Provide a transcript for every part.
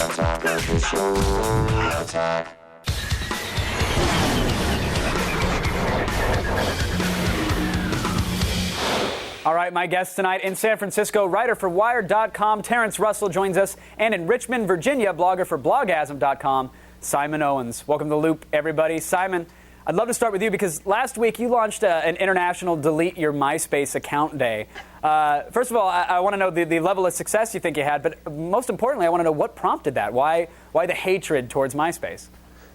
All right, my guest tonight in San Francisco, writer for Wired.com, Terrence Russell joins us, and in Richmond, Virginia, blogger for Blogasm.com, Simon Owens. Welcome to Loop, everybody. Simon, I'd love to start with you because last week you launched an international Delete Your MySpace Account Day. First of all, I want to know the level of success you think you had, but most importantly, I want to know what prompted that. Why the hatred towards MySpace?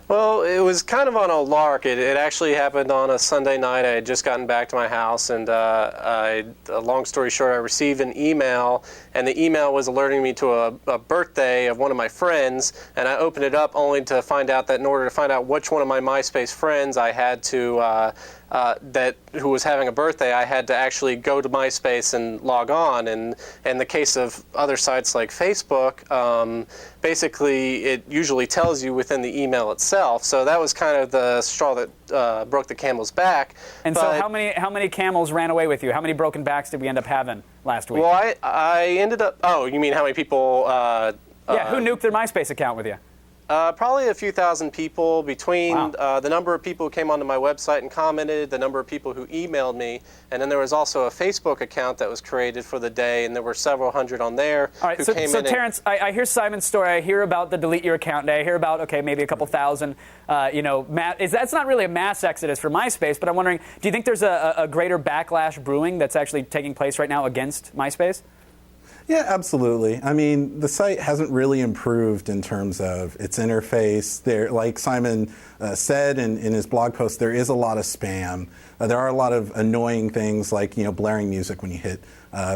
Well, it was kind of on a lark. It actually happened on a Sunday night. I had just gotten back to my house, and long story short, I received an email, and the email was alerting me to a birthday of one of my friends, and I opened it up only to find out that in order to find out which one of my MySpace friends I had to who was having a birthday, I had to actually go to MySpace and log on. And in the case of other sites like Facebook, basically it usually tells you within the email itself. So that was kind of the straw that broke the camel's back. And so how many camels ran away with you? How many broken backs did we end up having last week? Well, I ended up, oh, you mean how many people? Yeah, who nuked their MySpace account with you? Probably a few thousand people between Wow. the number of people who came onto my website and commented, the number of people who emailed me, and then there was also a Facebook account that was created for the day, and there were several hundred on there. All right, so Terrence, I hear Simon's story. I hear about the Delete Your Account Day. I hear about, okay, maybe a couple thousand. That's not really a mass exodus for MySpace, but I'm wondering, do you think there's a greater backlash brewing that's actually taking place right now against MySpace? Yeah, absolutely. I mean, the site hasn't really improved in terms of its interface. There, like Simon said in his blog post, there is a lot of spam. There are a lot of annoying things like, blaring music when you hit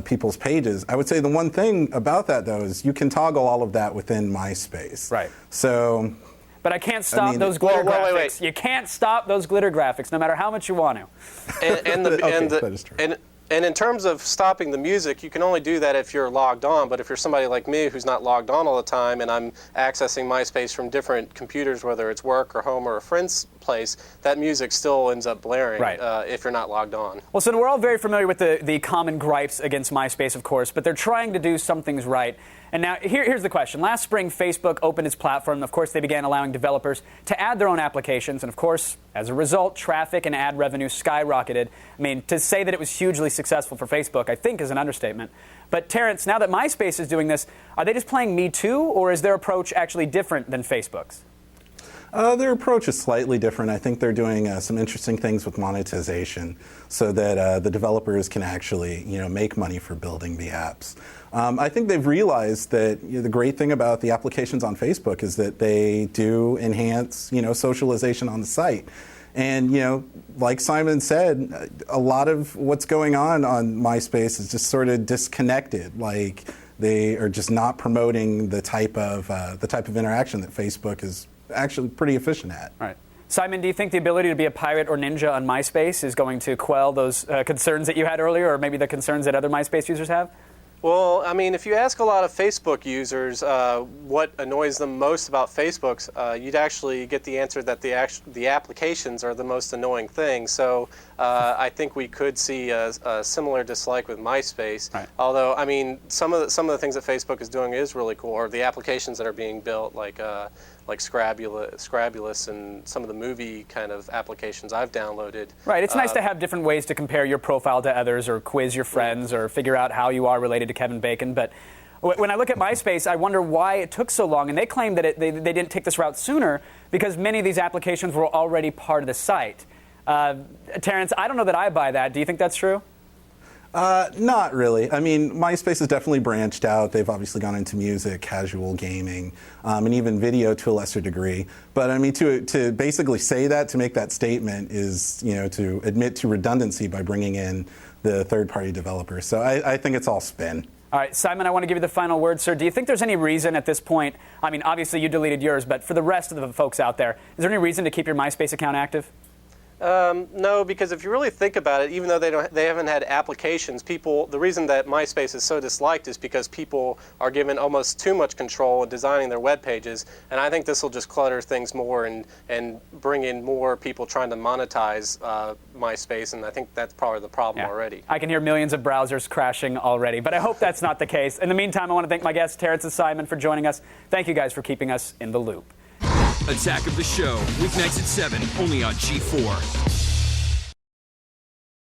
people's pages. I would say the one thing about that, though, is you can toggle all of that within MySpace. Right. So... But I can't stop those glitter graphics. Wait. You can't stop those glitter graphics, no matter how much you want to. That is true. And in terms of stopping the music, you can only do that if you're logged on. But if you're somebody like me who's not logged on all the time and I'm accessing MySpace from different computers, whether it's work or home or a friend's place, that music still ends up blaring if you're not logged on. Well, so we're all very familiar with the common gripes against MySpace, of course, but they're trying to do some things right. And now, here's the question. Last spring, Facebook opened its platform, and of course, they began allowing developers to add their own applications. And of course, as a result, traffic and ad revenue skyrocketed. I mean, to say that it was hugely successful for Facebook, I think, is an understatement. But Terrence, now that MySpace is doing this, are they just playing Me Too, or is their approach actually different than Facebook's? Their approach is slightly different. I think they're doing some interesting things with monetization so that the developers can actually, make money for building the apps. I think they've realized that the great thing about the applications on Facebook is that they do enhance, socialization on the site. And, like Simon said, a lot of what's going on MySpace is just sort of disconnected. Like they are just not promoting the type of interaction that Facebook is actually pretty efficient at. All right. Simon, do you think the ability to be a pirate or ninja on MySpace is going to quell those concerns that you had earlier, or maybe the concerns that other MySpace users have? Well, I mean, if you ask a lot of Facebook users what annoys them most about Facebook, you'd actually get the answer that the applications are the most annoying thing. So I think we could see a similar dislike with MySpace. Right. Although, I mean, some of the things that Facebook is doing is really cool, or the applications that are being built, like Scrabulous and some of the movie kind of applications I've downloaded. Right. It's nice to have different ways to compare your profile to others or quiz your friends or figure out how you are related to Kevin Bacon. But when I look at MySpace, I wonder why it took so long. And they claim that they didn't take this route sooner because many of these applications were already part of the site. Terrence, I don't know that I buy that. Do you think that's true? Not really. I mean, MySpace has definitely branched out. They've obviously gone into music, casual gaming, and even video to a lesser degree. But I mean, to basically say that, to make that statement is, to admit to redundancy by bringing in the third-party developers. So I think it's all spin. All right, Simon, I want to give you the final word, sir. Do you think there's any reason at this point, I mean, obviously you deleted yours, but for the rest of the folks out there, is there any reason to keep your MySpace account active? No, because if you really think about it, even though they haven't had applications, the reason that MySpace is so disliked is because people are given almost too much control in designing their web pages, and I think this will just clutter things more and bring in more people trying to monetize MySpace, and I think that's probably the problem already. I can hear millions of browsers crashing already, but I hope that's not the case. In the meantime, I want to thank my guests, Terrence and Simon, for joining us. Thank you guys for keeping us in the loop. Attack of the Show, weeknights at 7, only on G4.